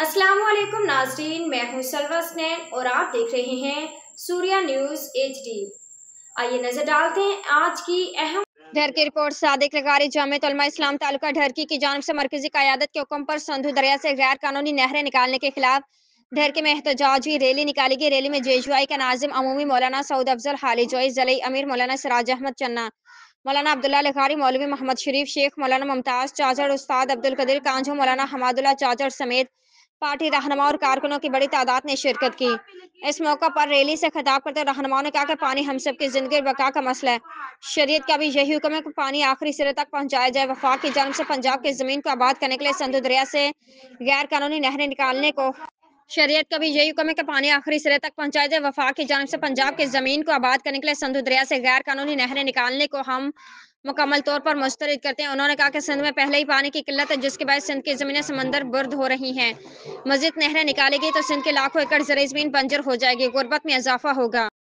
अस्सलामुअलैकुम नाज़रीन, मैं हूं सलवा स्नैन और आप देख रहे हैं सूर्या न्यूज़ HD। आइए नजर डालते हैं आज की अहम ढर की रिपोर्ट। सादिक लगारी जमीयत उलमा इस्लाम तालुका ढरकी की जानिब से मरकजी क़यादत के हुक्म पर संधू दरिया से गैर कानूनी नहरें निकालने के खिलाफ ढरकी में एहतजाजी रैली निकाली गई। रैली में जेजुआई का नाजिम अमूमी मौलाना सऊद अफजल हाली जोई, ज़लई अमीर मौलाना सिराज अहमद चन्ना, मौलाना अब्दुल्ला लगारी, मौलवी मोहम्मद शरीफ शेख, मौलाना मुमताज़ चाचड़, उस्ताद अब्दुल कदीर कांझो, मौलाना हमादुल्ला चाचड़ समेत पार्टी रहनुमा और कारकुनों की बड़ी तादाद ने शिरकत की। इस मौका पर रैली से खिताब करते रहनुमाओं ने कहा कि पानी हम सब की जिंदगी और बका का मसला है। शरीयत का भी यही हुक्म है कि पानी आखिरी सिरे तक पहुंचाया जाए। वफाक की जानिब से पंजाब की जमीन को आबाद करने के लिए संधू दरिया से गैर कानूनी नहरें निकालने को शरीयत का भी यही हुक्म है कि पानी आखिरी सिरे तक पहुंचाया जाए। वफाक की जानिब से पंजाब की जमीन को आबाद करने के लिए संधू दरिया से गैर कानूनी नहरें निकालने को हम मुकम्मल तौर पर मुस्तरद करते हैं। उन्होंने कहा कि सिंध में पहले ही पानी की किल्लत है, जिसके बाद सिंध की जमीनें समंदर बुर्द हो रही हैं। मजीद नहरें निकाली गई तो सिंध के लाखों एकड़ ज़राई ज़मीन बंजर हो जाएगी, गुर्बत में इजाफा होगा।